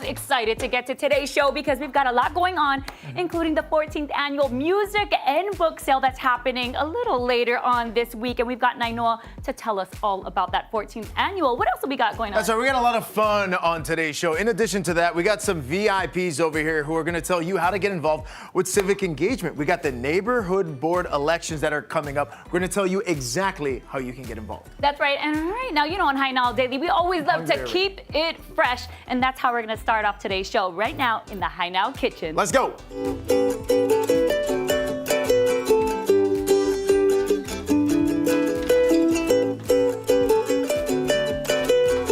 excited to get to today's show because we've got a lot going on, including the 14th annual music and book sale that's happening a little later on this week. And we've got Nainoa to tell us all about that 14th annual. What else have we got going on? That's right, we got a lot of fun on today's show. In addition to that, we got some VIPs over here who are going to tell you how to get involved with civic engagement. We got the neighborhood board elections that are coming up. We're going to tell you exactly how you can get involved. That's right. And right now, you know, on High Now Daily, we always love to keep it fresh. And that's how we're going to start off today's show right now in the High Now kitchen. Let's go.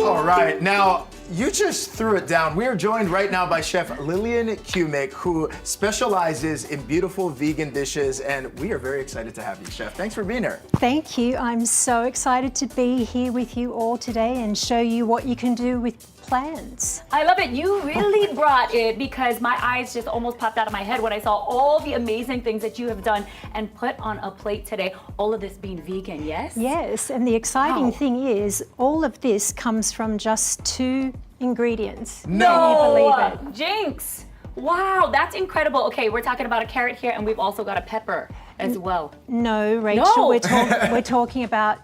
All right, now you just threw it down. We are joined right now by Chef Lillian Kumick, who specializes in beautiful vegan dishes, and we are very excited to have you, Chef. Thanks for being here. Thank you. I'm so excited to be here with you all today and show you what you can do with plants. I love it. You really brought it because my eyes just almost popped out of my head when I saw all the amazing things that you have done and put on a plate today. All of this being vegan, yes? Yes, and the exciting thing is all of this comes from just 2 ingredients. No! Can you believe it? Jinx! Wow, that's incredible. Okay, we're talking about a carrot here and we've also got a pepper as well. No, Rachel, No. we're talking about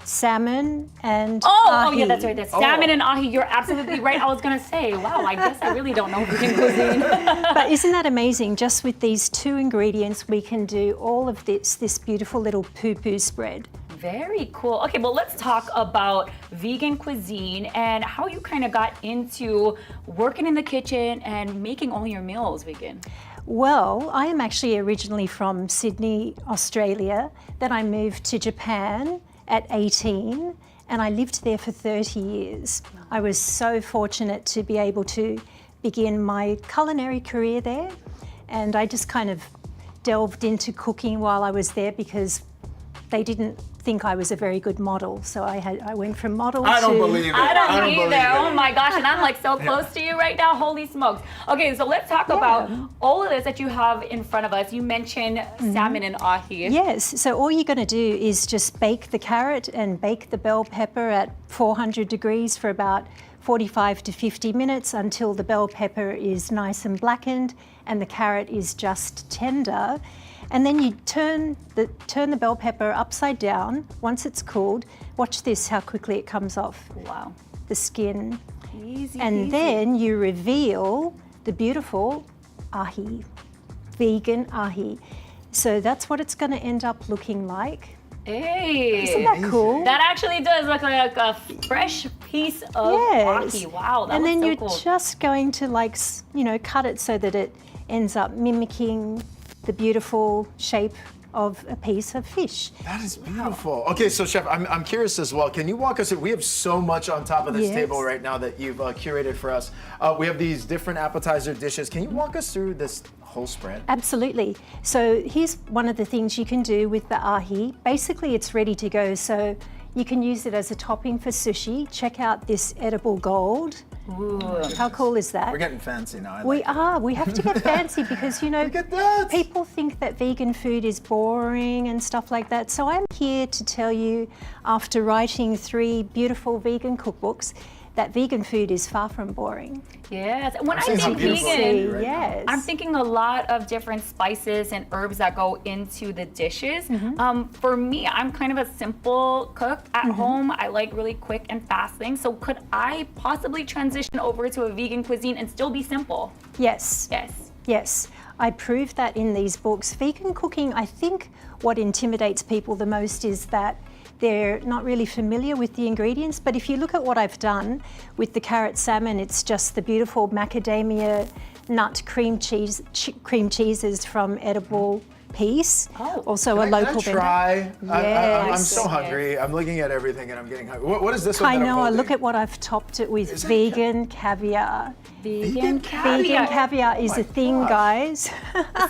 salmon and Oh, ahi. yeah, that's right. That's salmon and ahi. You're absolutely right. I was going to say, wow, I guess I really don't know vegan cuisine. But isn't that amazing? Just with these 2 ingredients, we can do all of this beautiful little pupu spread. Very cool. Okay, well, let's talk about vegan cuisine and how you kind of got into working in the kitchen and making all your meals vegan. Well, I am actually originally from Sydney, Australia. Then I moved to Japan at 18 and I lived there for 30 years. I was so fortunate to be able to begin my culinary career there, and I just kind of delved into cooking while I was there because they didn't think I was a very good model. So I went from model I don't to... believe it. I don't believe either. it. Oh my gosh, and I'm like so close to you right now. Holy smokes. Okay, so let's talk about all of this that you have in front of us. You mentioned salmon and ahi. Yes, so all you're going to do is just bake the carrot and bake the bell pepper at 400 degrees for about 45 to 50 minutes until the bell pepper is nice and blackened and the carrot is just tender. And then you turn the bell pepper upside down. Once it's cooled, watch this, how quickly it comes off. Wow. The skin. Easy, And then you reveal the beautiful ahi, vegan ahi. So that's what it's going to end up looking like. Hey. Isn't that cool? That actually does look like a fresh piece of ahi. Wow, that and then looks so you're cool. just going to cut it so that it ends up mimicking the beautiful shape of a piece of fish. That is beautiful. Okay, so Chef, I'm curious as well. Can you walk us through? We have so much on top of this table right now that you've curated for us. We have these different appetizer dishes. Can you walk us through this whole spread? Absolutely. So here's one of the things you can do with the ahi. Basically, it's ready to go. So you can use it as a topping for sushi. Check out this edible gold. Ooh. How cool is that? We're getting fancy now. We have to get fancy because, Look at that. people think that vegan food is boring and stuff like that. So I'm here to tell you, after writing 3 beautiful vegan cookbooks, that vegan food is far from boring. Yes. When I seeing how think beautiful it vegan, is right now. Yes. I'm thinking a lot of different spices and herbs that go into the dishes. For me, I'm kind of a simple cook at home. I like really quick and fast things. So could I possibly transition over to a vegan cuisine and still be simple? Yes. Yes. Yes, I proved that in these books. Vegan cooking, I think what intimidates people the most is that they're not really familiar with the ingredients, but if you look at what I've done with the carrot salmon, it's just the beautiful macadamia nut cream cheeses from Edible Peace. Oh. Also a local Can I try? I'm Yes. so hungry. I'm looking at everything and I'm getting hungry. What is this one I that I'm know, holding? look at what I've topped it with. Is it Vegan caviar. Vegan Vegan caviar is my a thing, gosh. guys.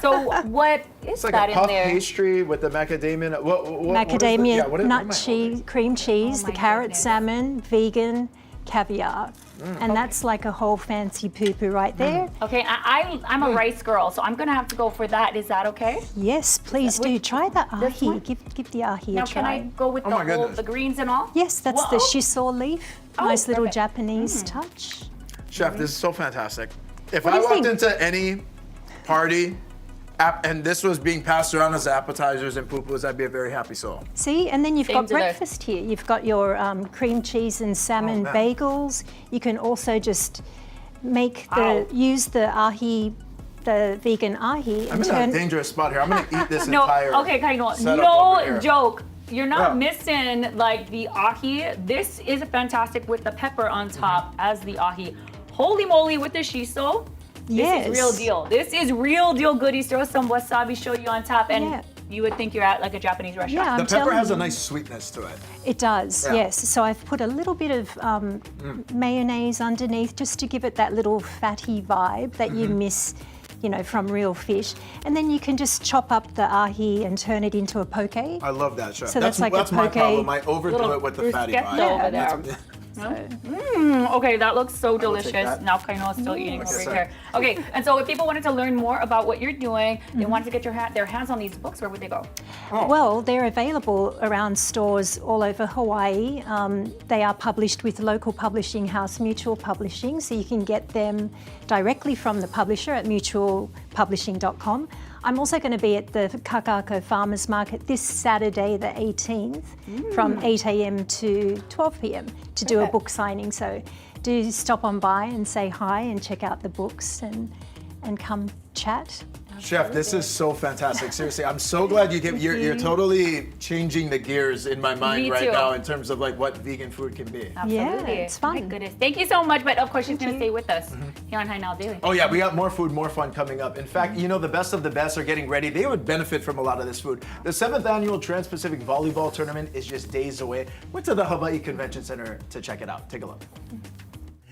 So what is It's like that a puff in there? pastry with the macadamia. Macadamia what am I nut holding? cheese, cream cheese, Oh the my carrot goodness. salmon, vegan caviar. And that's like a whole fancy poo-poo right there. Okay, I'm a rice girl, so I'm gonna have to go for that. Is that okay? Yes, please do. Try the this ahi. one? give the ahi Now a try. can I go with Oh my the goodness. the greens and all? Yes, that's the Whoa. shiso leaf. Oh, Nice little perfect. Japanese touch. Chef, this is so fantastic. If What I do you walked think? into any party and this was being passed around as appetizers and pupus, I'd be a very happy soul. See, and then you've Same got to the- breakfast here. You've got your cream cheese and salmon man. bagels. You can also just Ow. use the ahi, the vegan ahi, I'm and in a dangerous spot here. I'm gonna eat this No, entire okay, Kaino, setup over no here. joke. You're not Yeah. missing like the ahi. This is fantastic with the pepper on top as the ahi. Holy moly with the shiso. This Yes. is real deal. This is real deal goodies. Throw some wasabi shoyu on top and Yeah. you would think you're at like a Japanese restaurant. Yeah, The I'm pepper telling has a you. nice sweetness to it. It does, Yeah. yes. So I've put a little bit of mayonnaise underneath just to give it that little fatty vibe that you miss, you know, from real fish. And then you can just chop up the ahi and turn it into a poke. I love that, Chef. So that's like a my poke. problem. I overdo Little it with the fatty bruschetta vibe. over there. Okay, that looks so will take delicious. that. Now Kaino is still eating over sorry. here. Okay, and so if people wanted to learn more about what you're doing, they wanted to get their hands on these books, where would they go? Well, they're available around stores all over Hawaii. They are published with local publishing house Mutual Publishing, so you can get them directly from the publisher at mutualpublishing.com. I'm also going to be at the Kakako Farmers Market this Saturday, the 18th, from 8 a.m. to 12 p.m. to do a book signing. So do stop on by and say hi and check out the books and come chat. Chef, this is so fantastic. Seriously, I'm so glad you're totally changing the gears in my mind Me right too. now in terms of like what vegan food can be. Absolutely. it's fun. My goodness. Thank you so much. But of course, she's going to stay with us here on High Now Daily. Oh yeah, we got more food, more fun coming up. In fact, you know, the best of the best are getting ready. They would benefit from a lot of this food. The 7th annual Trans-Pacific Volleyball Tournament is just days away. Went to the Hawaii Convention Center to check it out. Take a look.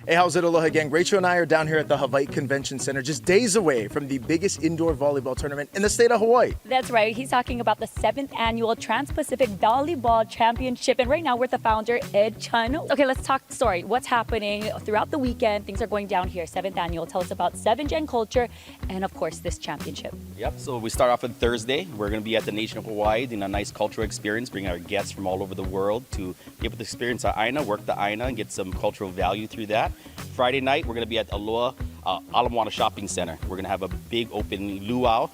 Hey, how's it, Aloha gang? Rachel and I are down here at the Hawaii Convention Center, just days away from the biggest indoor volleyball tournament in the state of Hawaii. That's right. He's talking about the 7th annual Trans-Pacific Volleyball Championship. And right now, we're with the founder, Ed Chun. Okay, let's talk story. What's happening throughout the weekend? Things are going down here. 7th annual. Tell us about 7-Gen culture and, of course, this championship. Yep, so we start off on Thursday. We're going to be at the Nation of Hawaii doing a nice cultural experience, bringing our guests from all over the world to be able to experience our aina, work the aina, and get some cultural value through that. Friday night, we're going to be at Aloha Ala Shopping Center. We're going to have a big open luau,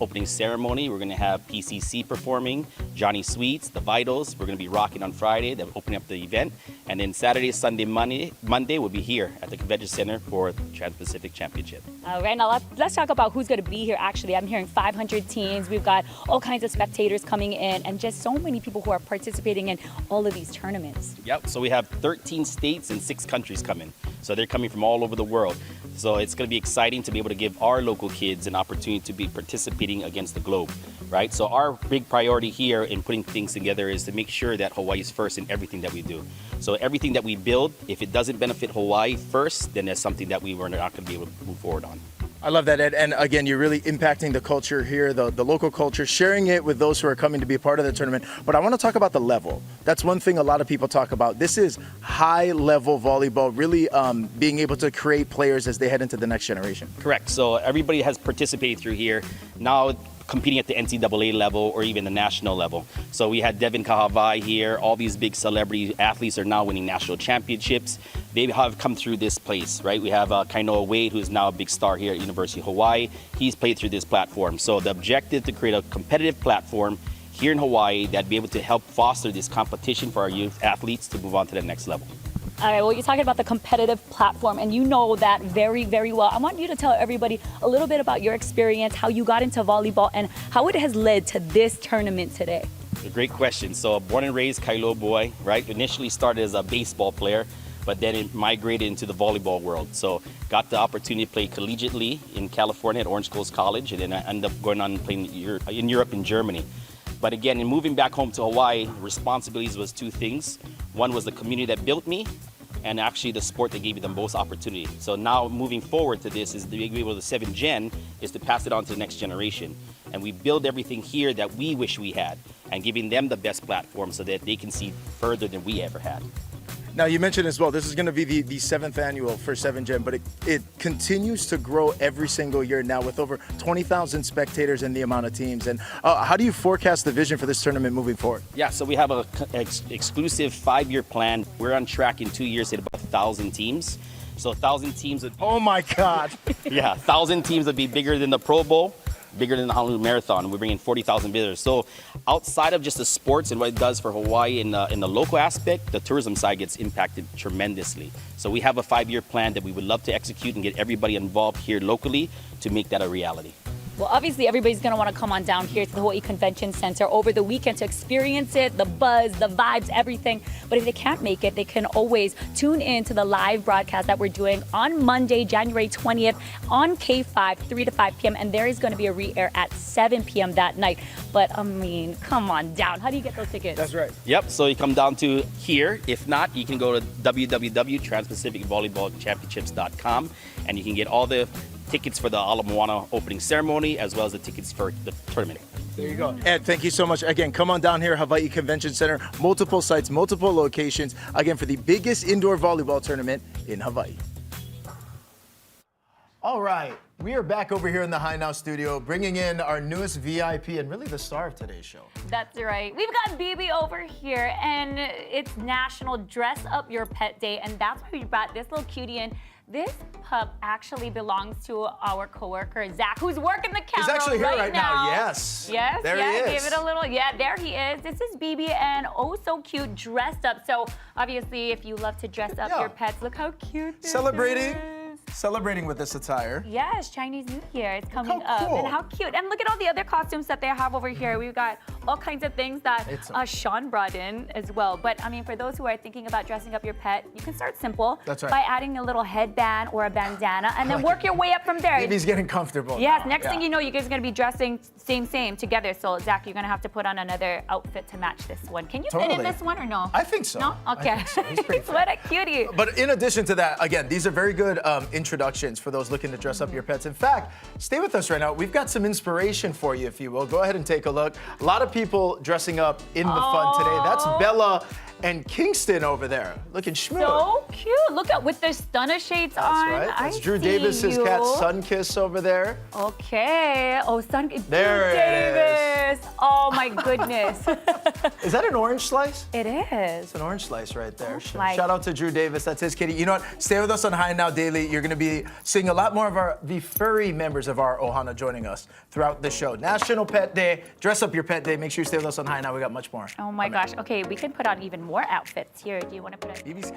opening ceremony. We're going to have PCC performing, Johnny Sweets, The Vitals. We're going to be rocking on Friday. They're opening up the event. And then Saturday, Sunday, Monday, we'll be here at the Convention Center for the Trans-Pacific Championship. All right, now let's talk about who's going to be here. Actually, I'm hearing 500 teams. We've got all kinds of spectators coming in and just so many people who are participating in all of these tournaments. Yep, so we have 13 states and 6 countries coming. So they're coming from all over the world. So it's going to be exciting to be able to give our local kids an opportunity to be participating against the globe, right? So our big priority here in putting things together is to make sure that Hawaii is first in everything that we do. So everything that we build, if it doesn't benefit Hawaii first, then that's something that we were not going to be able to move forward on. I love that, Ed. And again, you're really impacting the culture here, the local culture, sharing it with those who are coming to be a part of the tournament. But I want to talk about the level. That's one thing a lot of people talk about. This is high-level volleyball, really being able to create players as they head into the next generation. Correct. So everybody has participated through here. Now competing at the NCAA level or even the national level. So we had Devin Kahavai here. All these big celebrity athletes are now winning national championships. They have come through this place, right? We have Kainoa Wade, who's now a big star here at University of Hawaii. He's played through this platform. So the objective to create a competitive platform here in Hawaii that'd be able to help foster this competition for our youth athletes to move on to the next level. All right, well, you're talking about the competitive platform, and you know that very, very well. I want you to tell everybody a little bit about your experience, how you got into volleyball, and how it has led to this tournament today. A great question. So born and raised Kailo boy, right? Initially started as a baseball player, but then it migrated into the volleyball world. So got the opportunity to play collegiately in California at Orange Coast College, and then I ended up going on and playing in Europe and Germany. But again, in moving back home to Hawaii, responsibilities was 2 things. One was the community that built me, and actually the sport that gave me the most opportunity. So now moving forward to this is to be able to 7th-gen is to pass it on to the next generation. And we build everything here that we wish we had and giving them the best platform so that they can see further than we ever had. Now, you mentioned as well, this is going to be the 7th annual for 7th-gen, but it continues to grow every single year now with over 20,000 spectators and the amount of teams. And how do you forecast the vision for this tournament moving forward? Yeah, so we have an exclusive 5-year plan. We're on track in 2 years to hit about 1,000 teams. So 1,000 teams would, Oh my God. yeah, 1,000 teams would be bigger than the Pro Bowl, bigger than the Honolulu Marathon. We're bringing 40,000 visitors. So outside of just the sports and what it does for Hawaii in the local aspect, the tourism side gets impacted tremendously. So we have a 5-year plan that we would love to execute and get everybody involved here locally to make that a reality. Well, obviously, everybody's going to want to come on down here to the Hawaii Convention Center over the weekend to experience it, the buzz, the vibes, everything. But if they can't make it, they can always tune in to the live broadcast that we're doing on Monday, January 20th on K5, 3 to 5 p.m. And there is going to be a re-air at 7 p.m. that night. But, I mean, come on down. How do you get those tickets? That's right. Yep, so you come down to here. If not, you can go to www.transpacificvolleyballchampionships.com and you can get all the tickets for the Ala Moana opening ceremony as well as the tickets for the tournament. There you go. Ed, thank you so much. Again, come on down here, Hawaii Convention Center. Multiple sites, multiple locations. Again, for the biggest indoor volleyball tournament in Hawaii. All right, we are back over here in the High Now studio, bringing in our newest VIP and really the star of today's show. That's right. We've got BB over here, and it's National Dress Up Your Pet Day, and that's why we brought this little cutie in. This pup actually belongs to our coworker, Zach, who's working the camera. He's actually here right now. now. Yes. Yes, There he yeah, is. give it a little, yeah, there he is. This is BB and oh so cute, dressed up. So obviously, if you love to dress up Yeah. your pets, look how cute this Celebrating. is. Celebrating with this attire. Yes, Chinese New Year is coming how up. cool. And how cute. And look at all the other costumes that they have over here. We've got all kinds of things that Sean brought in as well. But I mean, for those who are thinking about dressing up your pet, you can start simple. That's right. By adding a little headband or a bandana and then work your way up from there. Baby's getting comfortable. Yes, now. next Yeah. thing you know, you guys are going to be dressing same together. So, Zach, you're going to have to put on another outfit to match this one. Can you fit in Totally. this one or no? I think so. No? Okay. I think so. He's pretty What a cutie. But in addition to that, again, these are very good introductions for those looking to dress up your pets. In fact, stay with us right now. We've got some inspiration for you, if you will. Go ahead and take a look. A lot of people dressing up in the fun today. That's Bella and Kingston over there, looking schmoot. So cute. Look at with the stunner shades That's on. right. That's I Drew see Davis's you. cat, Sunkiss, over there. Okay. Oh, There Drew it Davis. Oh my goodness. Is that an orange slice? It is. It's an orange slice right there. Slice. Shout out to Drew Davis. That's his kitty. You know what? Stay with us on High Now Daily. You're going to be seeing a lot more of the furry members of our Ohana joining us throughout the show. National Pet Day. Dress up your pet day. Make sure you stay with us on High Now. We got much more. Oh my gosh. Okay, we can put on even more outfits here. Do you want to put on? BB's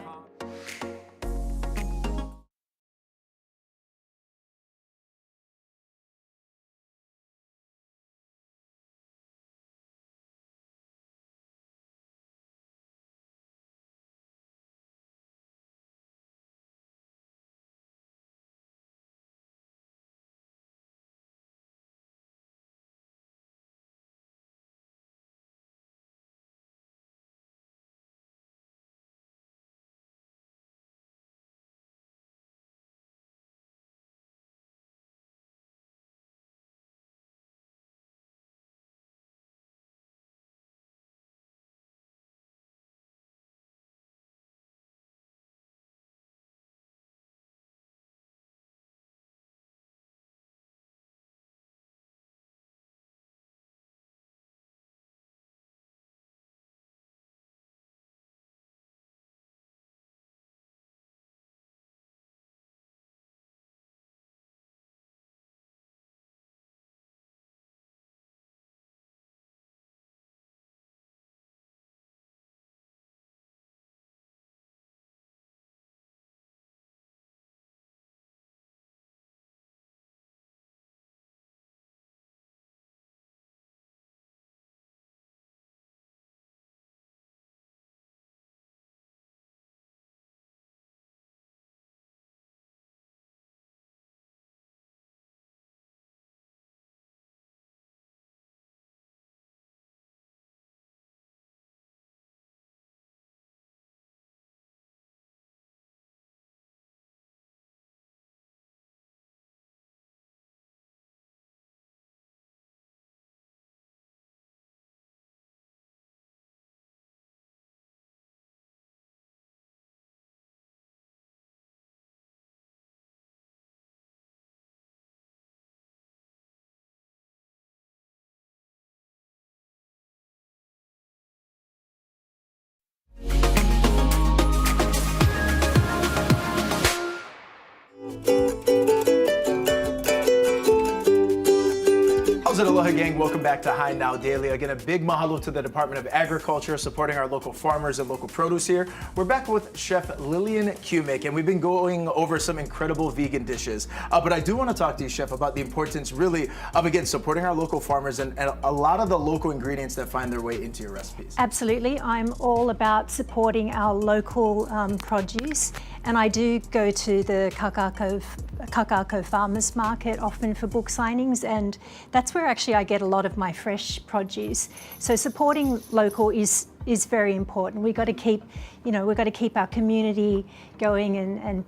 How's it, Aloha gang? Welcome back to High Now Daily. Again, a big mahalo to the Department of Agriculture supporting our local farmers and local produce here. We're back with Chef Lillian Cumick, and we've been going over some incredible vegan dishes. But I do want to talk to you, Chef, about the importance really of, again, supporting our local farmers and a lot of the local ingredients that find their way into your recipes. Absolutely. I'm all about supporting our local produce, and I do go to the Kakako Farmers Market often for book signings, and that's where actually I get a lot of my fresh produce. So supporting local is very important. We've got to keep, we've got to keep our community going and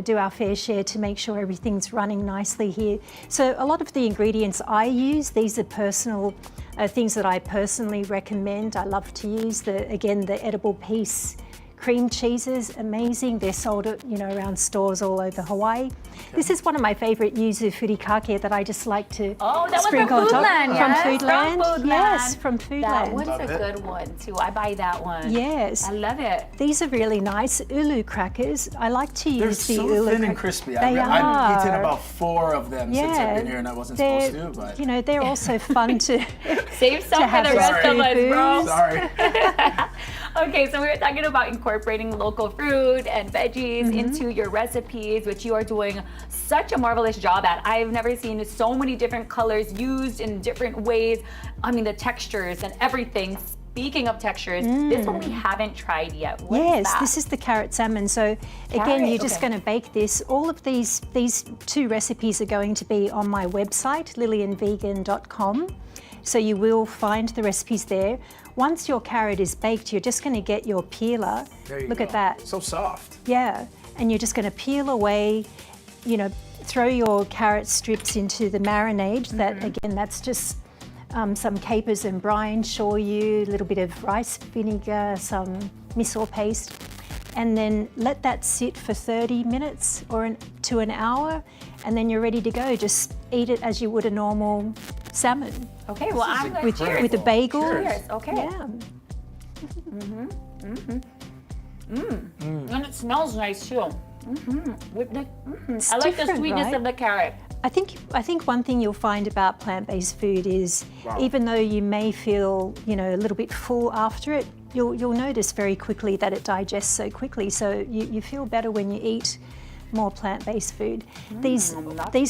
do our fair share to make sure everything's running nicely here. So a lot of the ingredients I use, these are personal things that I personally recommend. I love to use the edible peace cream cheeses, amazing. They're sold at, around stores all over Hawaii. Okay. This is one of my favorite yuzu furikake that I just like to sprinkle on top. From Foodland, yes, from Foodland. That one's a good one too. I buy that one. Yes. I love it. These are really nice. Ulu crackers. I like to use the so ulu thin and crispy. They are. I've eaten about 4 of them since I've been here, and I wasn't supposed to, but... they're also fun to save some for the rest of us, bro. Sorry. Okay, so we were talking about incorporating local fruit and veggies into your recipes, which you are doing such a marvelous job at. I've never seen so many different colors used in different ways. I mean, the textures and everything. Speaking of textures, this one we haven't tried yet. What is that? This is the carrot salmon. So again, you're just going to bake this. All of these 2 recipes are going to be on my website, lillianvegan.com. So you will find the recipes there. Once your carrot is baked, you're just going to get your peeler. Look at that. So soft. Yeah, and you're just going to peel away, throw your carrot strips into the marinade. That again, that's just some capers and brine, shoyu, a little bit of rice vinegar, some miso paste, and then let that sit for 30 minutes to an hour, and then you're ready to go. Just eat it as you would a normal salmon. Okay, well, I'm going to with a bagel. Cheers. Okay. Yeah. And it smells nice too. With the, I like the sweetness of the carrot. I think one thing you'll find about plant-based food is even though you may feel a little bit full after it, you'll notice very quickly that it digests so quickly. So you feel better when you eat more plant-based food. These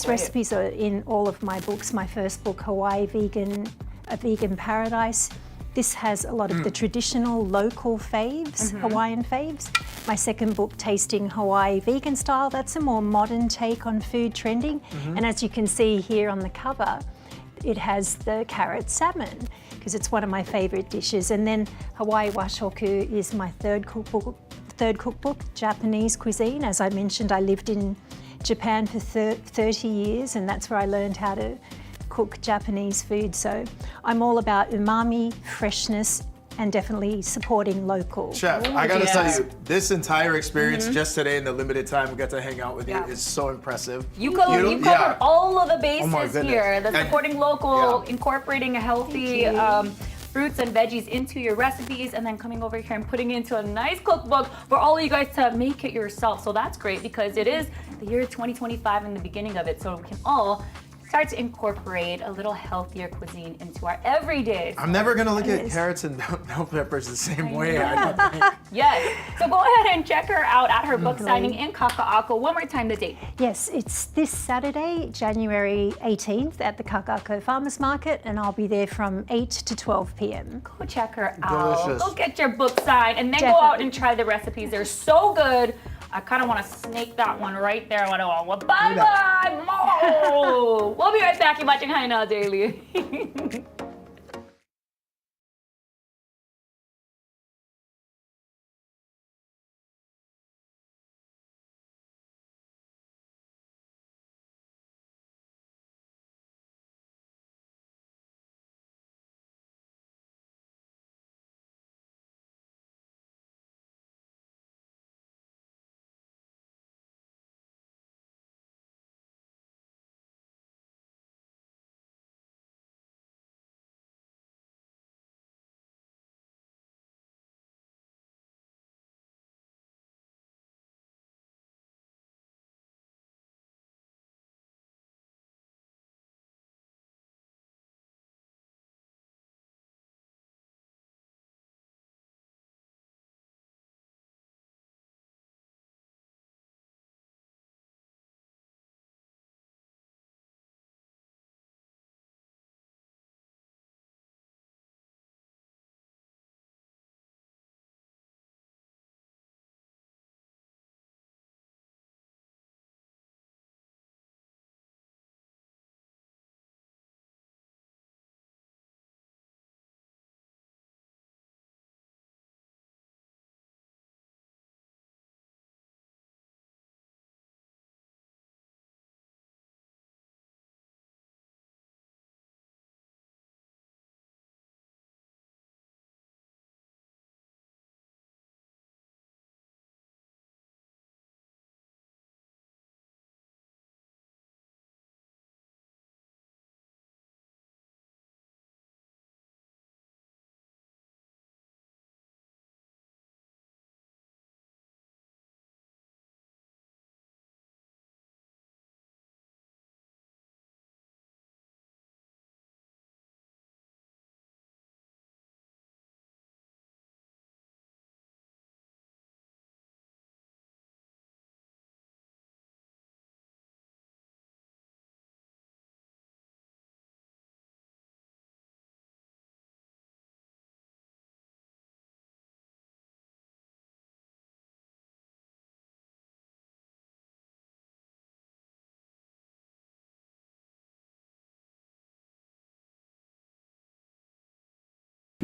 recipes are in all of my books. My first book, Hawaii Vegan, A Vegan Paradise. This has a lot of the traditional local faves, Hawaiian faves. My second book, Tasting Hawaii Vegan Style, that's a more modern take on food trending. And as you can see here on the cover, it has the carrot salmon because it's one of my favorite dishes. And then Hawaii Washoku is my third cookbook, Japanese cuisine. As I mentioned, I lived in Japan for 30 years, and that's where I learned how to cook Japanese food. So I'm all about umami, freshness, and definitely supporting local. Chef, I gotta tell you, this entire experience just today in the limited time we got to hang out with you is so impressive. You covered all of the bases here. The And supporting local, incorporating healthy fruits and veggies into your recipes, and then coming over here and putting it into a nice cookbook for all of you guys to make it yourself. So that's great because it is the year 2025 and the beginning of it, so we can all start to incorporate a little healthier cuisine into our everyday. I'm never gonna look at carrots and bell peppers the same way. Yes. So go ahead and check her out at her book signing in Kaka'ako. One more time, the date. Yes, it's this Saturday, January 18th at the Kakako Farmers Market, and I'll be there from 8 to 12 p.m. Go check her out. Delicious. Go get your book signed, and then go out and try the recipes. They're so good. I kind of want to snake that one right there. Bye-bye, Mo! We'll be right back. You're watching High Now Daily.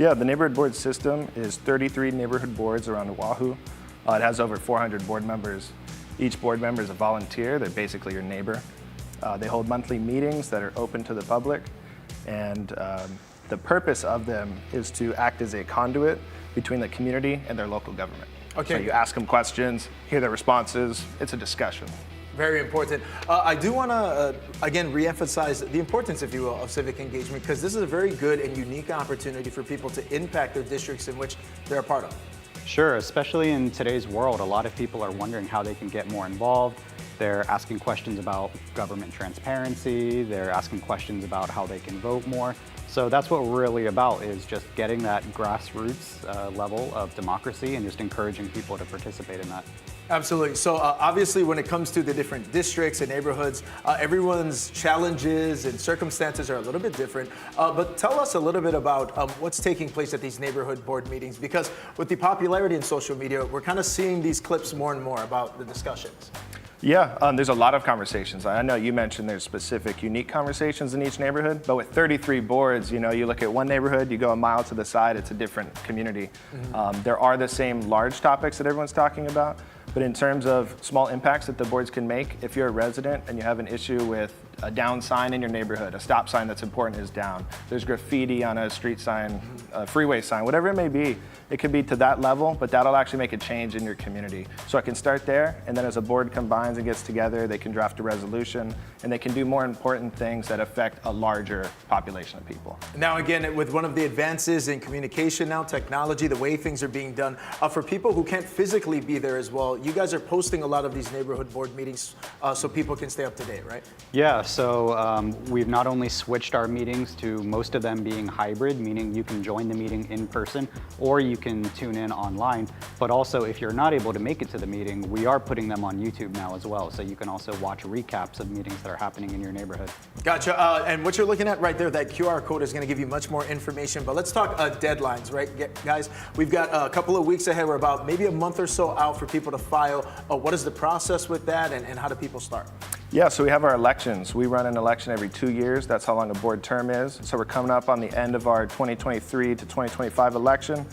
Yeah, the neighborhood board system is 33 neighborhood boards around Oahu. It has over 400 board members. Each board member is a volunteer. They're basically your neighbor. They hold monthly meetings that are open to the public, and the purpose of them is to act as a conduit between the community and their local government. Okay. So you ask them questions, hear their responses. It's a discussion. Very important. I do want to, again, reemphasize the importance, if you will, of civic engagement, because this is a very good and unique opportunity for people to impact their districts in which they're a part of. Sure, especially in today's world, a lot of people are wondering how they can get more involved. They're asking questions about government transparency. They're asking questions about how they can vote more. So that's what we're really about, is just getting that grassroots level of democracy and just encouraging people to participate in that. Absolutely. So obviously when it comes to the different districts and neighborhoods, everyone's challenges and circumstances are a little bit different. But tell us a little bit about what's taking place at these neighborhood board meetings, because with the popularity in social media, we're kind of seeing these clips more and more about the discussions. Yeah, there's a lot of conversations. I know you mentioned there's specific, unique conversations in each neighborhood, but with 33 boards, you know, you look at one neighborhood, you go a mile to the side, it's a different community. There are the same large topics that everyone's talking about, but in terms of small impacts that the boards can make, if you're a resident and you have an issue with a down sign in your neighborhood, a stop sign that's important is down, there's graffiti on a street sign, a freeway sign, whatever it may be, it could be to that level, but that'll actually make a change in your community. So I can start there, and then as a board combines and gets together, they can draft a resolution, and they can do more important things that affect a larger population of people. Now again, with one of the advances in communication now, technology, the way things are being done, for people who can't physically be there as well, you guys are posting a lot of these neighborhood board meetings so people can stay up to date, right? Yeah, so we've not only switched our meetings to most of them being hybrid, meaning you can join the meeting in person or you can tune in online, but also if you're not able to make it to the meeting, we are putting them on YouTube now as well, so you can also watch recaps of meetings that are happening in your neighborhood. Gotcha. And what you're looking at right there, that QR code is going to give you much more information, but let's talk deadlines, right, guys? We've got a couple of weeks ahead. We're about maybe a month or so out for people to file. What is the process with that, and how do people start? Yeah, so we have our elections. We run an election every 2 years. That's how long a board term is. So we're coming up on the end of our 2023 to 2025 election,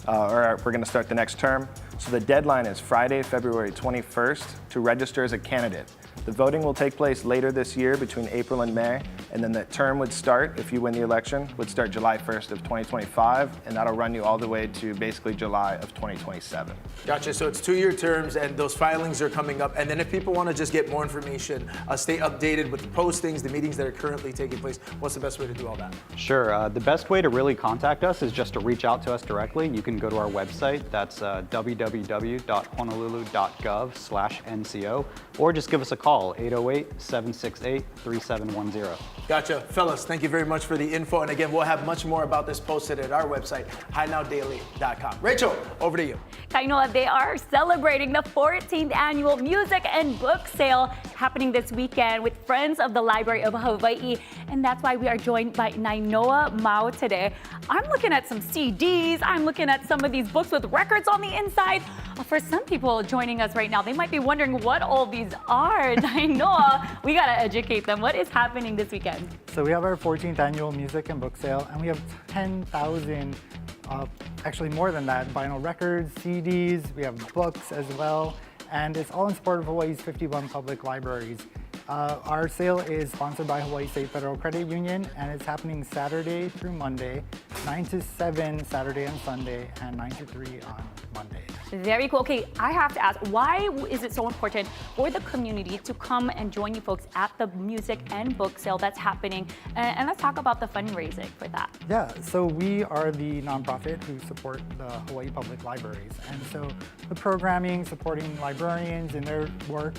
or we're going to start the next term. So the deadline is Friday, February 21st to register as a candidate. The voting will take place later this year between April and May, and then the term would start, if you win the election, would start July 1st of 2025, and that'll run you all the way to basically July of 2027. Gotcha. So it's 2-year terms, and those filings are coming up. And then if people want to just get more information, stay updated with the postings, the meetings that are currently taking place, what's the best way to do all that? Sure. The best way to really contact us is just to reach out to us directly. You can go to our website. That's www.honolulu.gov/NCO, or just give us a call, 808-768-3710. Gotcha. Fellas, thank you very much for the info. And again, we'll have much more about this posted at our website, highnow.daily.com. Rachel, over to you. Kainoa, they are celebrating the 14th annual music and book sale happening this weekend with Friends of the Library of Hawaii. And that's why we are joined by Nainoa Mao today. I'm looking at some CDs. I'm looking at some of these books with records on the inside. For some people joining us right now, they might be wondering what all these are. Nainoa, we got to educate them. What is happening this weekend? So we have our 14th annual music and book sale, and we have 10,000, actually more than that, vinyl records, CDs, we have books as well, and it's all in support of Hawaii's 51 public libraries. Our sale is sponsored by Hawaii State Federal Credit Union, and it's happening Saturday through Monday, 9 to 7 Saturday and Sunday, and 9 to 3 on Monday. Very cool. Okay, I have to ask, why is it so important for the community to come and join you folks at the music and book sale that's happening? And let's talk about the fundraising for that. Yeah, so we are the nonprofit who support the Hawaii Public Libraries. And so the programming, supporting librarians in their work,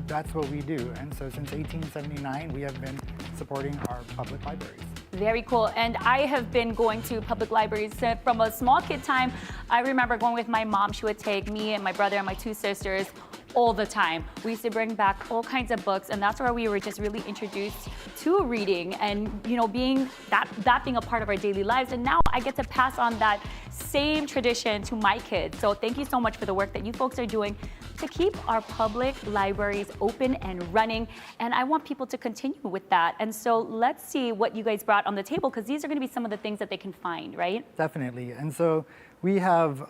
that's what we do. And so since 1879, we have been supporting our public libraries. Very cool. And I have been going to public libraries from a small kid time. I remember going with my mom. She would take me and my brother and my 2 sisters all the time. We used to bring back all kinds of books, and that's where we were just really introduced to reading and, you know, being that being a part of our daily lives. And now I get to pass on that same tradition to my kids. So thank you so much for the work that you folks are doing to keep our public libraries open and running. And I want people to continue with that. And so let's see what you guys brought on the table, because these are going to be some of the things that they can find, right? Definitely. And so we have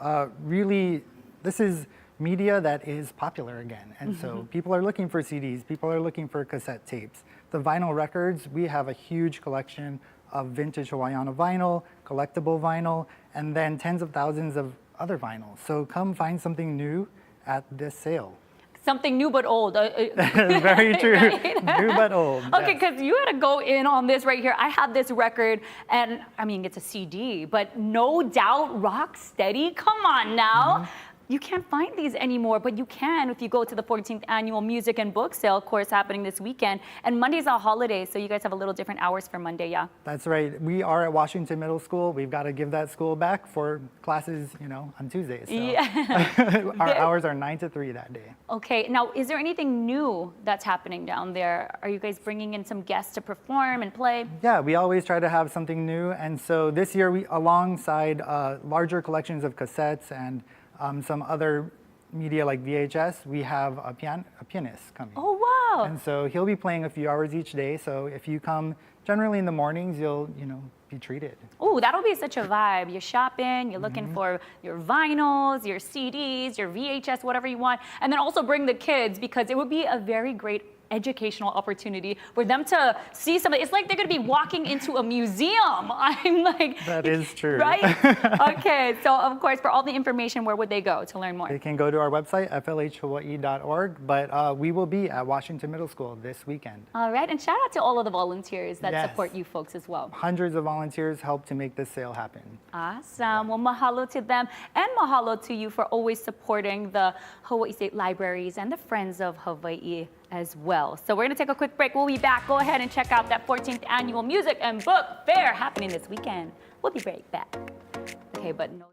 this is media that is popular again. And so people are looking for CDs, people are looking for cassette tapes. The vinyl records, we have a huge collection of vintage Hawaiiana vinyl, collectible vinyl, and then tens of thousands of other vinyls. So come find something new at this sale. Something new but old. Very true. Right? New but old. Okay, yes. because you had to go in on this right here. I have this record, and I mean, it's a CD, but No Doubt Rock Steady. Come on now. You can't find these anymore, but you can if you go to the 14th annual music and book sale, of course, happening this weekend. And Monday's a holiday, so you guys have a little different hours for Monday, yeah? That's right. We are at Washington Middle School. We've got to give that school back for classes, on Tuesdays. So Yeah. our hours are 9 to 3 that day. Okay, now is there anything new that's happening down there? Are you guys bringing in some guests to perform and play? Yeah, we always try to have something new. And so this year, we, alongside larger collections of cassettes and some other media like VHS, we have a pianist coming. Oh, wow. And so he'll be playing a few hours each day. So if you come generally in the mornings, you'll, be treated. Oh, that'll be such a vibe. You're shopping, you're looking for your vinyls, your CDs, your VHS, whatever you want. And then also bring the kids, because it would be a very great educational opportunity for them to see something. It's like they're going to be walking into a museum. I'm like, That is true. right? Okay, so of course, for all the information, where would they go to learn more? They can go to our website, flhhawaii.org, but we will be at Washington Middle School this weekend. All right, and shout out to all of the volunteers that Yes. support you folks as well. Hundreds of volunteers help to make this sale happen. Awesome. Well, mahalo to them, and mahalo to you for always supporting the Hawaii State Libraries and the Friends of Hawaii as well. So we're going to take a quick break. We'll be back. Go ahead and check out that 14th annual music and book fair happening this weekend. We'll be right back. Okay, but no.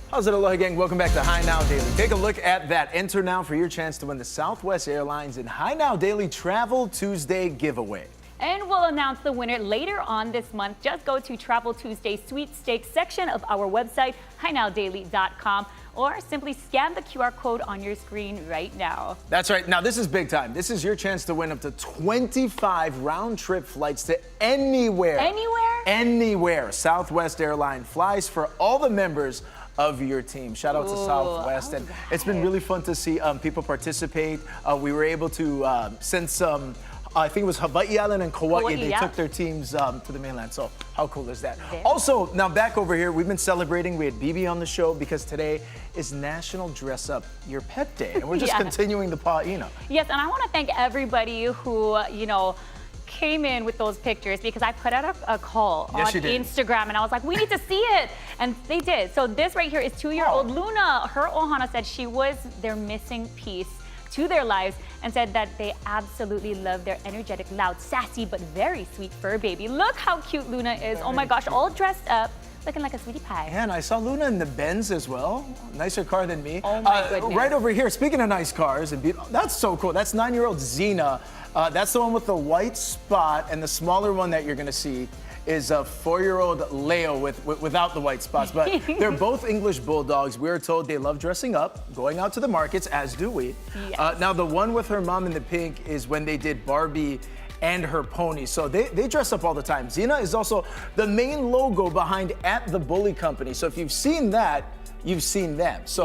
How's it, aloha gang? Welcome back to High Now Daily. Take a look at that. Enter now for your chance to win the Southwest Airlines and High Now Daily Travel Tuesday giveaway. And we'll announce the winner later on this month. Just go to Travel Tuesday sweepstakes section of our website, hinowdaily.com, or simply scan the QR code on your screen right now. That's right. Now, this is big time. This is your chance to win up to 25 round-trip flights to anywhere. Anywhere? Anywhere. Southwest Airline flies for all the members of your team. Shout out to Southwest. And it's been really fun to see people participate. We were able to send some, I think it was Hawaii Island and Kauai. They took their teams to the mainland. So how cool is that? Also, now back over here, we've been celebrating. We had BB on the show because today is National Dress Up Your Pet Day. And we're just continuing the paʻina. Yes, and I want to thank everybody who, came in with those pictures, because I put out a call on Instagram and I was like, we need to see it. And they did. So this right here is 2-year-old Luna. Her ohana said she was their missing piece to their lives and said that they absolutely love their energetic, loud, sassy, but very sweet fur baby. Look how cute Luna is. Oh my gosh, all dressed up, looking like a sweetie pie. And I saw Luna in the Benz as well. Nicer car than me. Oh my goodness. Right over here, speaking of nice cars, and that's so cool. That's 9-year-old Xena. That's the one with the white spot, and the smaller one that you're gonna see is a 4-year-old Leo without the white spots. But they're both English bulldogs. We are told they love dressing up, going out to the markets, as do we. Yes. Now, the one with her mom in the pink is when they did Barbie and her pony. So they dress up all the time. Xena is also the main logo behind @The Bully Company. So if you've seen that, you've seen them. So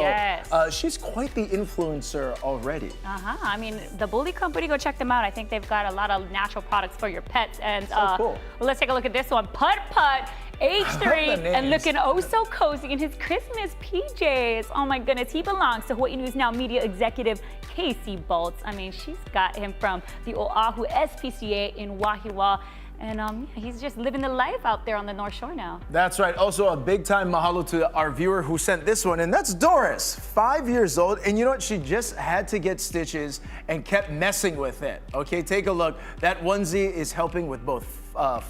she's quite the influencer already. I mean, the Bully Company, go check them out. I think they've got a lot of natural products for your pets. And cool. Well, let's take a look at this one. Putt Putt, age 3, and looking oh so cozy in his Christmas PJs. Oh my goodness, he belongs to Hawaii News Now media executive Casey Bolts. I mean, she's got him from the Oahu SPCA in Wahiawa. And he's just living the life out there on the North Shore now. That's right. Also, a big time mahalo to our viewer who sent this one, and that's Doris, 5 years old. And you know what? She just had to get stitches and kept messing with it. Okay, take a look. That onesie is helping with both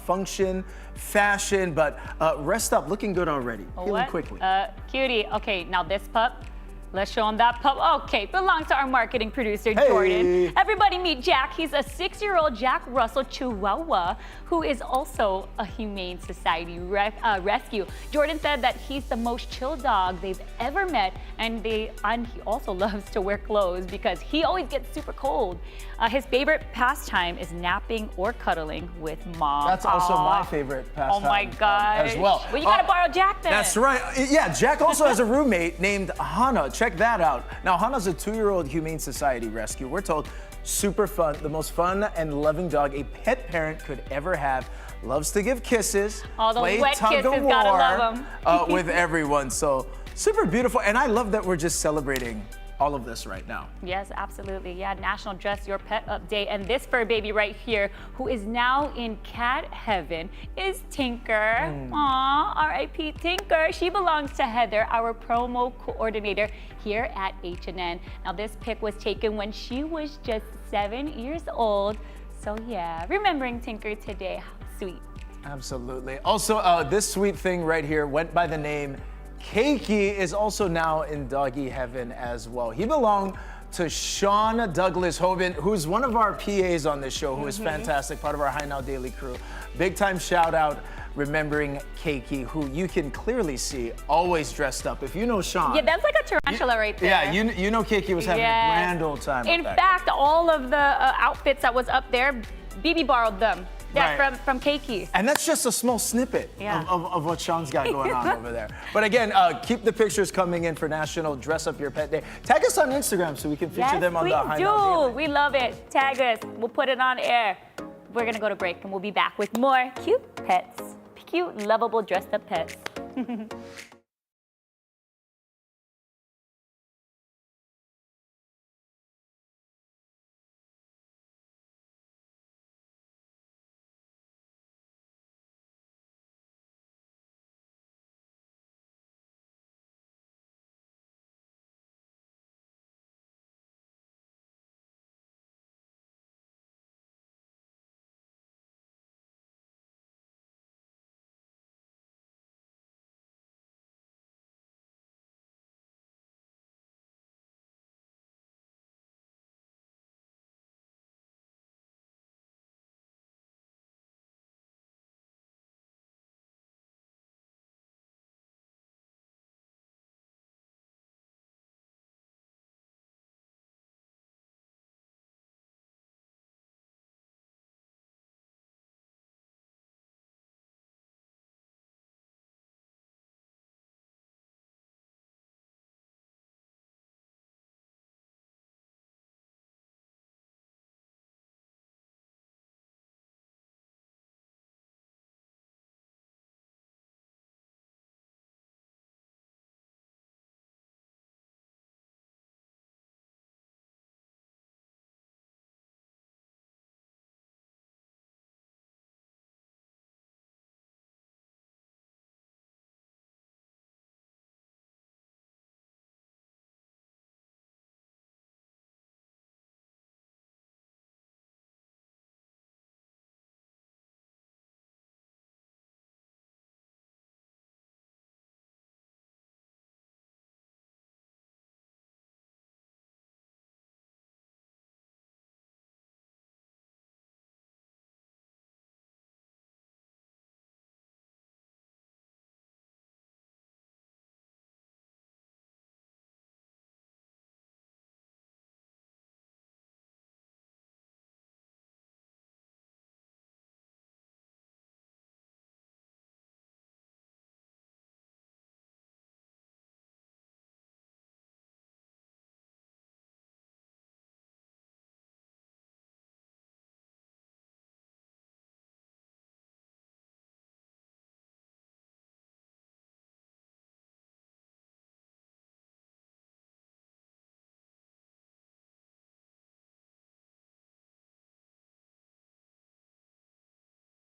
function, fashion, but rest up, looking good already. Healing quickly. Cutie. Okay, now this pup. Let's show him that pup. Okay, belongs to our marketing producer, Jordan. Everybody meet Jack. He's a 6-year-old Jack Russell Chihuahua who is also a Humane Society rescue. Jordan said that he's the most chill dog they've ever met, and he also loves to wear clothes because he always gets super cold. His favorite pastime is napping or cuddling with mom. That's also my favorite pastime. Oh my gosh. As well. Well, you gotta borrow Jack then. That's right. Yeah, Jack also has a roommate named Hana. Check that out. Now, Hana's a 2-year-old Humane Society rescue. We're told super fun, the most fun and loving dog a pet parent could ever have. Loves to give kisses, all those play wet tug kisses, of war gotta love 'em. with everyone. So super beautiful, and I love that we're just celebrating all of this right now. Yes, absolutely. Yeah, National Dress Your Pet Up Day. And this fur baby right here, who is now in cat heaven, is Tinker. Aw, R.I.P. Tinker. She belongs to Heather, our promo coordinator here at H&N. Now, this pic was taken when she was just 7 years old. So yeah, remembering Tinker today. How sweet. Absolutely. Also, this sweet thing right here went by the name Keiki, is also now in doggy heaven as well. He belonged to Sean Douglas Hoban, who's one of our PAs on this show, who is fantastic, part of our High Now Daily crew. Big time shout out remembering Keiki, who you can clearly see always dressed up. If you know Sean. Yeah, that's like a tarantula right there. Yeah, you know Keiki was having a grand old time. In fact, all of the outfits that was up there, BB borrowed them. Yeah, from Keiki. And that's just a small snippet of what Sean's got going on over there. But again, keep the pictures coming in for National Dress Up Your Pet Day. Tag us on Instagram so we can feature them on the High Now Daily. We love it. Tag us. We'll put it on air. We're going to go to break, and we'll be back with more cute pets. Cute, lovable, dressed up pets.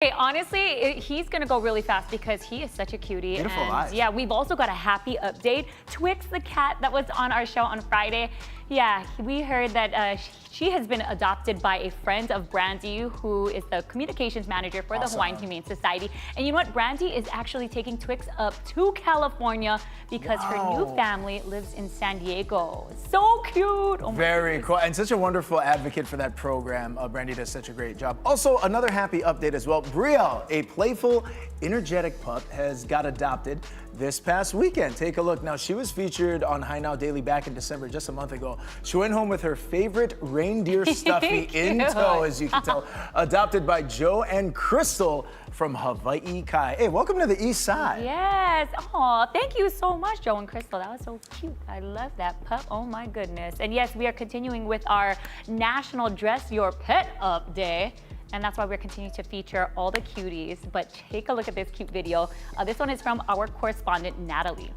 Hey, honestly, he's gonna go really fast because he is such a cutie. Beautiful and eyes. yeah, we've also got a happy update. Twix the cat that was on our show on Friday. Yeah, we heard that she has been adopted by a friend of Brandy, who is the communications manager for the Hawaiian Humane Society. And you know what? Brandy is actually taking Twix up to California because her new family lives in San Diego. So cute. Oh my Very goodness. cool, and such a wonderful advocate for that program. Brandy does such a great job. Also, another happy update as well. Brielle, a playful, energetic pup, has got adopted this past weekend. Take a look. Now, she was featured on High Now Daily back in December, just a month ago. She went home with her favorite reindeer stuffy in tow, as you can tell, adopted by Joe and Crystal from Hawaii Kai. Hey, welcome to the East Side. Yes. Oh, thank you so much, Joe and Crystal. That was so cute. I love that pup. Oh my goodness. And yes, we are continuing with our National Dress Your Pet Up Day. And that's why we're continuing to feature all the cuties. But take a look at this cute video. This one is from our correspondent, Natalie.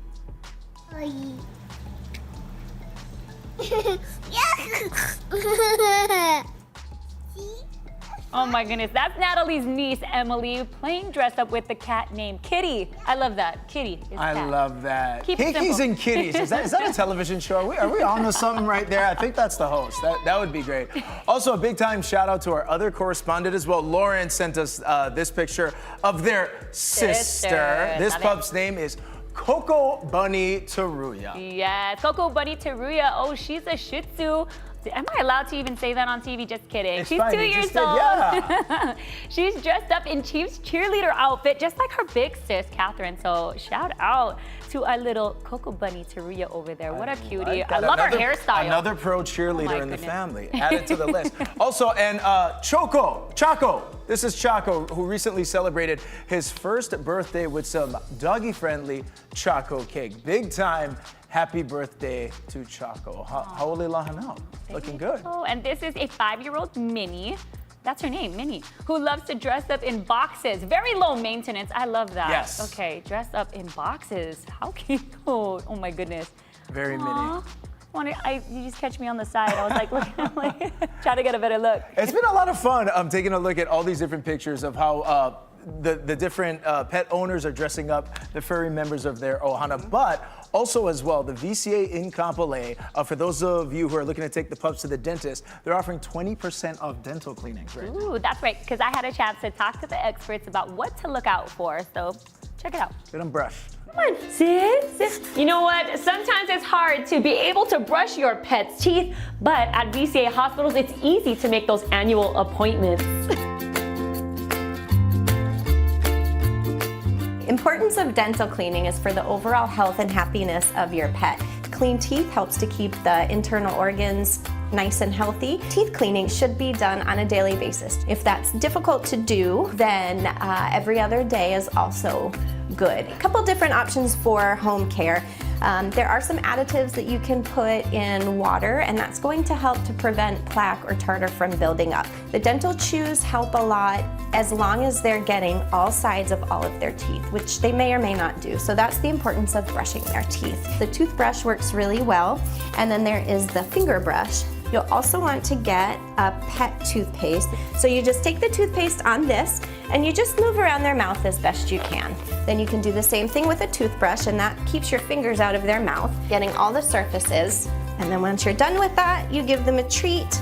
Oh my goodness, that's Natalie's niece, Emily, playing dress up with the cat named Kitty. I love that. Kitty is I cat. love that. Keep it Hickeys simple. and Kitties. Is that a television show? Are we on to something right there? I think that's the host. That would be great. Also, a big time shout out to our other correspondent as well. Lauren sent us this picture of their sister. This Love it. pup's name is Coco Bunny Teruya. Yes, Coco Bunny Teruya. Oh, she's a Shih Tzu. Am I allowed to even say that on TV? Just kidding. It's She's fine, 2 you years just did, old. yeah. She's dressed up in Chief's cheerleader outfit, just like her big sis, Catherine. So shout out to our little Coco Bunny Teruya over there. What a cutie. I love her hairstyle. Another pro cheerleader my in the goodness. family. Add it to the list. Also, and Chaco. This is Chaco, who recently celebrated his first birthday with some doggy-friendly Chaco cake. Big time. Happy birthday to Chaco. Haole lahanau. Looking good. Oh, and this is a 5-year-old Minnie. That's her name, Minnie, who loves to dress up in boxes. Very low maintenance. I love that. Yes. Okay, dress up in boxes. How cute. Oh my goodness. Very mini. Aw. You just catch me on the side. I was like, trying to get a better look. It's been a lot of fun taking a look at all these different pictures of how the different pet owners are dressing up the furry members of their ohana, but also as well, the VCA in Kapolei, for those of you who are looking to take the pups to the dentist, they're offering 20% off dental cleanings right now. Ooh, that's right, because I had a chance to talk to the experts about what to look out for, so check it out. Get them brushed. Come on, sis. You know what? Sometimes it's hard to be able to brush your pet's teeth, but at VCA hospitals, it's easy to make those annual appointments. Importance of dental cleaning is for the overall health and happiness of your pet. Clean teeth helps to keep the internal organs nice and healthy. Teeth cleaning should be done on a daily basis. If that's difficult to do, then every other day is also good. A couple different options for home care. There are some additives that you can put in water, and that's going to help to prevent plaque or tartar from building up. The dental chews help a lot as long as they're getting all sides of all of their teeth, which they may or may not do. So that's the importance of brushing their teeth. The toothbrush works really well, and then there is the finger brush. You'll also want to get a pet toothpaste. So you just take the toothpaste on this and you just move around their mouth as best you can. Then you can do the same thing with a toothbrush, and that keeps your fingers out of their mouth, getting all the surfaces. And then once you're done with that, you give them a treat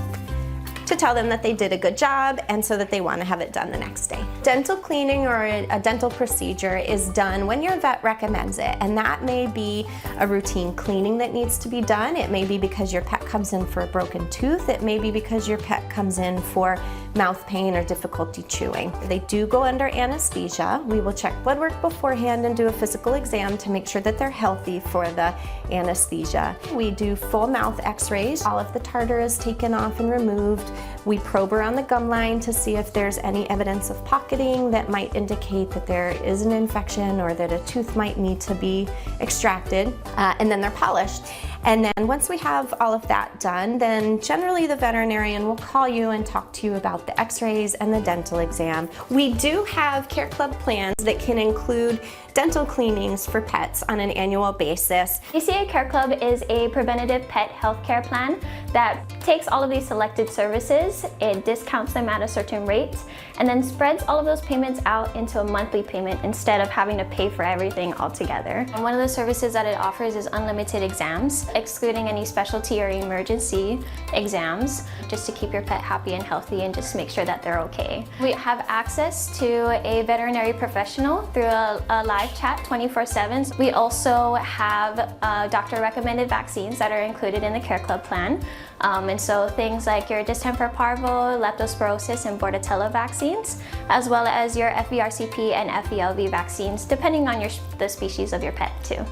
to tell them that they did a good job and so that they want to have it done the next day. Dental cleaning or a dental procedure is done when your vet recommends it, and that may be a routine cleaning that needs to be done. It may be because your pet comes in for a broken tooth. It may be because your pet comes in for mouth pain or difficulty chewing. They do go under anesthesia. We will check blood work beforehand and do a physical exam to make sure that they're healthy for the anesthesia. We do full mouth x-rays. All of the tartar is taken off and removed. We probe around the gum line to see if there's any evidence of pocketing that might indicate that there is an infection or that a tooth might need to be extracted, and then they're polished. And then once we have all of that done, then generally the veterinarian will call you and talk to you about the x-rays and the dental exam. We do have Care Club plans that can include dental cleanings for pets on an annual basis. VCA Care Club is a preventative pet health care plan that takes all of these selected services purchases, it discounts them at a certain rate and then spreads all of those payments out into a monthly payment instead of having to pay for everything all together. And one of the services that it offers is unlimited exams, excluding any specialty or emergency exams, just to keep your pet happy and healthy and just make sure that they're okay. We have access to a veterinary professional through a live chat 24/7. We also have doctor recommended vaccines that are included in the Care Club plan. And so things like your distemper parvo, leptospirosis, and bordetella vaccines, as well as your FVRCP and FELV vaccines, depending on the species of your pet too.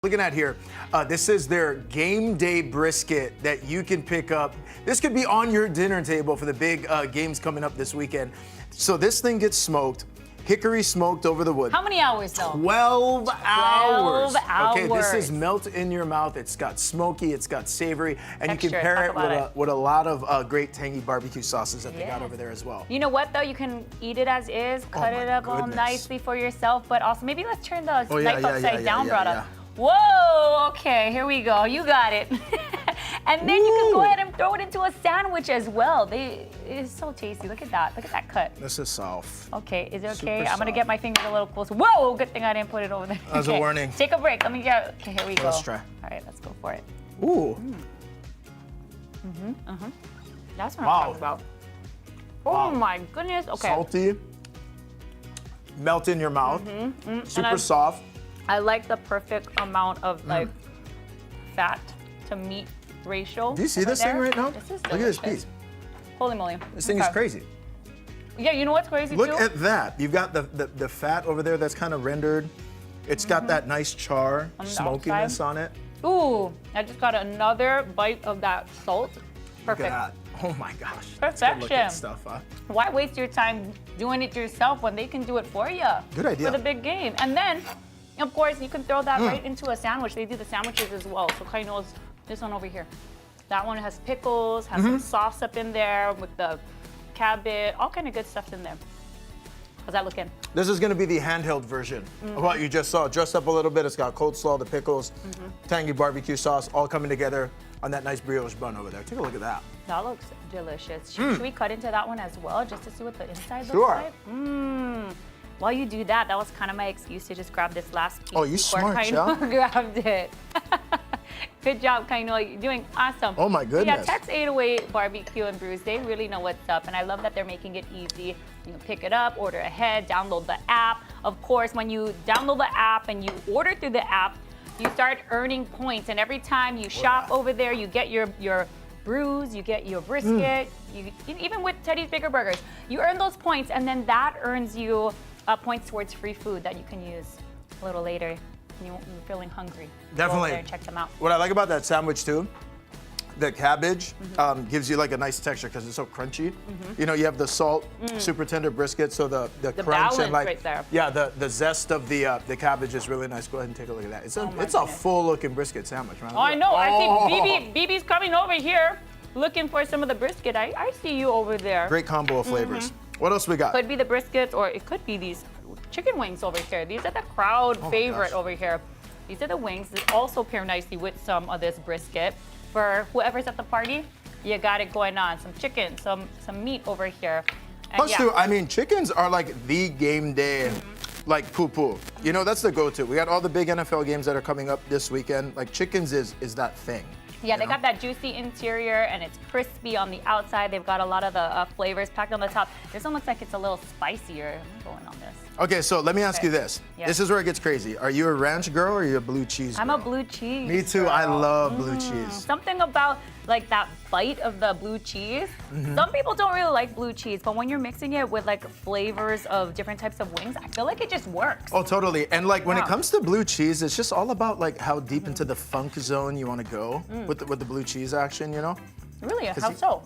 Looking at here, this is their game day brisket that you can pick up. This could be on your dinner table for the big games coming up this weekend. So this thing gets smoked, hickory smoked over the wood. How many hours though? 12 hours. 12 hours. Okay, this is melt in your mouth. It's got smoky, it's got savory, and Texture, you can pair talk about it with a lot of great tangy barbecue sauces that they got Yes. over there as well. You know what though? You can eat it as is, cut my it up all goodness. nicely for yourself, but also maybe let's turn the Oh, yeah, knife yeah, upside yeah, down, yeah, brother. yeah. Whoa, okay, here we go. You got it. And then you can go ahead and throw it into a sandwich as well. It's so tasty. Look at that. Look at that cut. This is soft. Okay, is it okay? Super I'm gonna soft. get my fingers a little closer. Whoa, good thing I didn't put it over there. As a Okay, warning. Take a break. Let me get. Okay, here we go. Let's try. All right, let's go for it. Ooh. That's what Wow. I'm talking about. Oh Wow. my goodness. Okay. Salty. Melt in your mouth. Super And soft. I like the perfect amount of like fat to meat ratio. Do you see over this thing there. right now? This is Look at this delicious. piece. Holy moly. This thing is Okay. crazy. Yeah, you know what's crazy Look too? at that. You've got the fat over there that's kind of rendered. It's got that nice char, On the smokiness outside. on it. Ooh, I just got another bite of that salt. Look Perfect. at that. Oh my gosh. That's good looking Perfection. stuff, huh? Why waste your time doing it yourself when they can do it for you? Good idea. For the big game. And then, of course, you can throw that right into a sandwich. They do the sandwiches as well. So Kai knows this one over here. That one has pickles, has some sauce up in there with the cabbage, all kind of good stuff in there. How's that looking? This is gonna be the handheld version of what you just saw. Dressed up a little bit. It's got coleslaw, the pickles, tangy barbecue sauce, all coming together on that nice brioche bun over there. Take a look at that. That looks delicious. Should we cut into that one as well, just to see what the inside Sure. looks like? While you do that, that was kind of my excuse to just grab this last piece. Oh, you before smart, Kaino Shell. grabbed it. Good job, Kaino. You're doing awesome. Oh, my goodness. Yeah, Tex 808 Barbecue and Brews, they really know what's up, and I love that they're making it easy. You can pick it up, order ahead, download the app. Of course, when you download the app and you order through the app, you start earning points, and every time you shop over there, you get your brews, you get your brisket, even with Teddy's Bigger Burgers, you earn those points, and then that earns you points towards free food that you can use a little later when you're feeling hungry. Go over Definitely. there and check them out. What I like about that sandwich too, the cabbage gives you like a nice texture because it's so crunchy. You know, you have the salt, super tender brisket, so the crunch balance and like right there. yeah, the zest of the cabbage is really nice. Go ahead and take a look at that. It's a my it's a goodness. full looking brisket sandwich, man. Oh, I know. I see BB's coming over here looking for some of the brisket. I see you over there. Great combo of flavors. What else we got? Could be the briskets, or it could be these chicken wings over here. These are the crowd favorite gosh. over here. These are the wings that also pair nicely with some of this brisket. For whoever's at the party, you got it going on. Some chicken, some meat over here. And Plus, yeah, too, I mean, chickens are like the game day, like pupu. You know, that's the go-to. We got all the big NFL games that are coming up this weekend. Like, chickens is that thing. yeah, they got that juicy interior and it's crispy on the outside. They've got a lot of the flavors packed on the top. This one looks like it's a little spicier. I'm going on this. Okay, so let me ask you this. Yeah. This is where it gets crazy. Are you a ranch girl or are you a blue cheese girl? I'm a blue cheese. Me too. I girl. love blue cheese. Something about like that bite of the blue cheese. Some people don't really like blue cheese, but when you're mixing it with like flavors of different types of wings, I feel like it just works. Oh, totally. And like when it Yeah. comes to blue cheese, it's just all about like how deep into the funk zone you want to go with the blue cheese action, you know? Really? How you- so?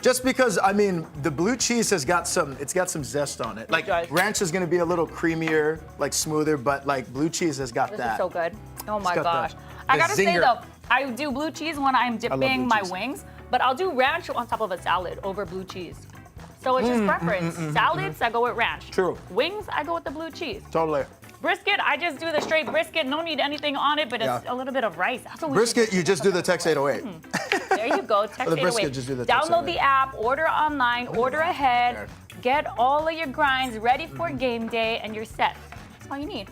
Just because I mean the blue cheese has got some zest on it. Like does. ranch is gonna be a little creamier, like smoother, but like blue cheese has got This that. is so good. Oh my got gosh. the I gotta say zinger. though, I do blue cheese when I'm blue dipping my cheese. wings, but I'll do ranch on top of a salad over blue cheese. So it's just preference. Salads, I go with ranch. True. Wings, I go with the blue cheese. Totally. Brisket, I just do the straight brisket. No need anything on it, but it's Yeah. a little bit of rice. That's what we should Brisket, you just do the Tex 808. There you go. Text the brisket, 808. just do the text Download 808. the app, order online, order ahead, get all of your grinds ready for game day, and you're set. That's all you need.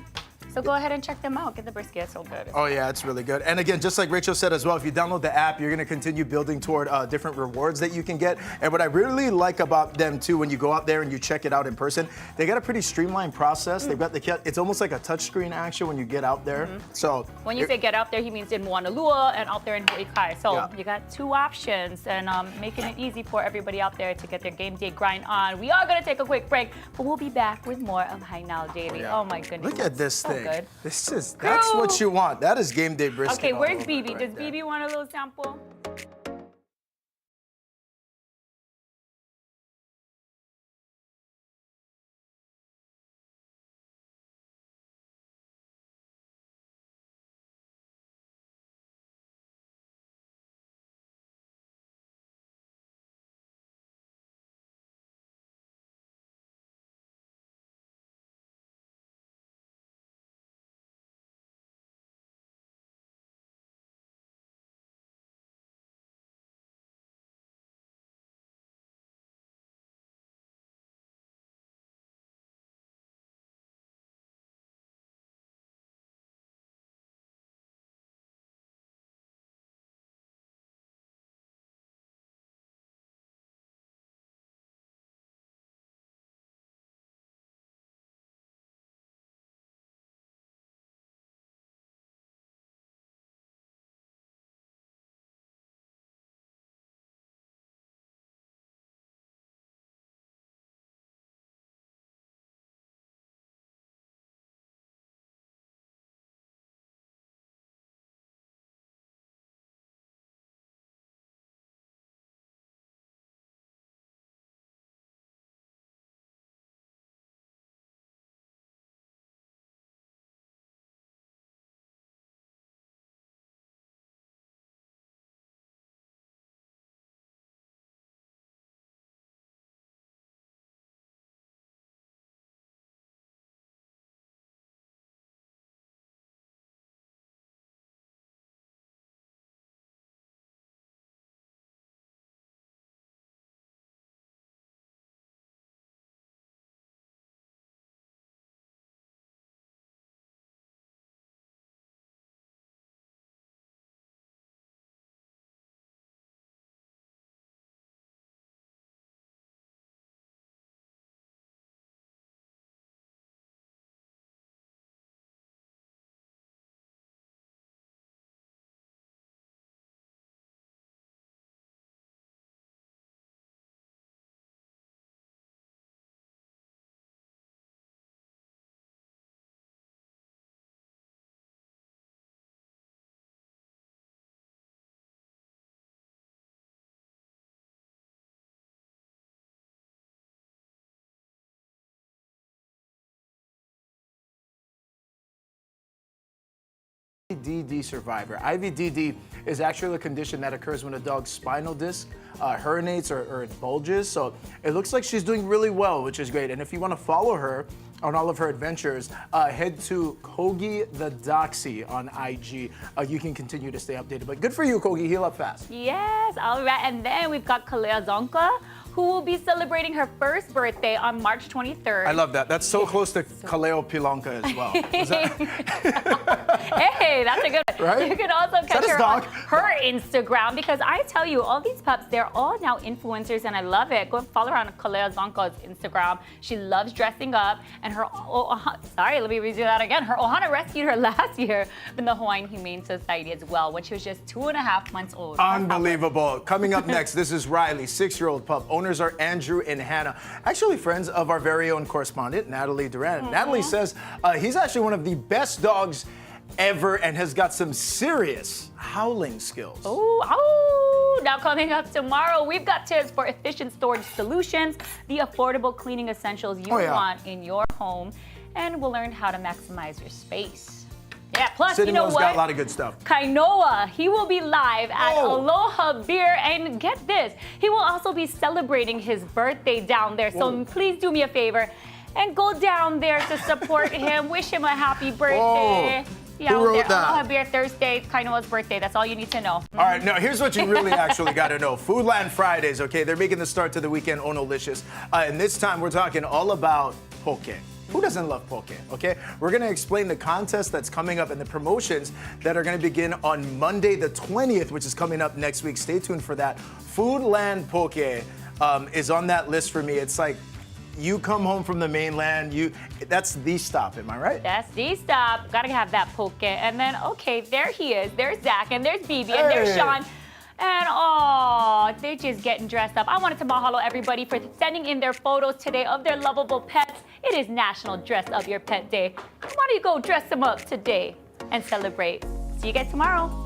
So go ahead and check them out. Get the brisket. It's so good. Oh yeah, it's really good. And again, just like Rachel said as well, if you download the app, you're gonna continue building toward different rewards that you can get. And what I really like about them too, when you go out there and you check it out in person, they got a pretty streamlined process. They've got it's almost like a touchscreen action when you get out there. So When you say get out there, he means in Moanalua and out there in Huikai. So Yeah. you got two options, and making it easy for everybody out there to get their game day grind on. We are gonna take a quick break, but we'll be back with more of High Now Daily. yeah. Oh my goodness. look at this So thing. good. That's what you want. That is game day brisket. Okay, all where's over BB? right Does there. BB want a little sample? IVDD survivor. IVDD is actually a condition that occurs when a dog's spinal disc herniates or it bulges. So it looks like she's doing really well, which is great. And if you want to follow her on all of her adventures, head to Kogi the Doxy on IG. You can continue to stay updated. But good for you, Kogi. Heal up fast. Yes, all right. And then we've got Kalea Zonka, who will be celebrating her first birthday on March 23rd. I love that. That's so close to Kaleo Pilonka as well. Hey, that's a good one. Right? You can also catch his her dog? on her Instagram, because I tell you, all these pups, they're all now influencers, and I love it. Go and follow her on Kalea Zonka's Instagram. She loves dressing up, and her, let me redo that again. Her Ohana rescued her last year from the Hawaiian Humane Society as well, when she was just 2.5 months old. Unbelievable. Coming up next, this is Riley, 6-year-old pup. Owners are Andrew and Hannah, actually friends of our very own correspondent, Natalie Duran. Natalie says he's actually one of the best dogs ever and has got some serious howling skills. Oh, now coming up tomorrow, we've got tips for efficient storage solutions, the affordable cleaning essentials you want in your home, and we'll learn how to maximize your space. Yeah, plus, Sydney you know Mo's what? got a lot of good stuff. Kainoa, he will be live at Aloha Beer, and get this, he will also be celebrating his birthday down there. So please do me a favor and go down there to support him. Wish him a happy birthday. Yeah, Who wrote that? Aloha Beer Thursday, Kainoa's birthday. That's all you need to know. All right, now here's what you really actually got to know. Foodland Fridays, okay? They're making the start to the weekend Onolicious. And this time we're talking all about poke. Who doesn't love poke, okay? We're gonna explain the contest that's coming up and the promotions that are gonna begin on Monday the 20th, which is coming up next week. Stay tuned for that. Foodland Poke is on that list for me. It's like, you come home from the mainland, that's the stop, am I right? That's the stop. Gotta have that poke. And then, okay, there he is. There's Zach, and there's BB, and there's Sean. And they're just getting dressed up. I wanted to mahalo everybody for sending in their photos today of their lovable pets. It is National Dress Up Your Pet Day. Why don't you go dress them up today and celebrate? See you guys tomorrow.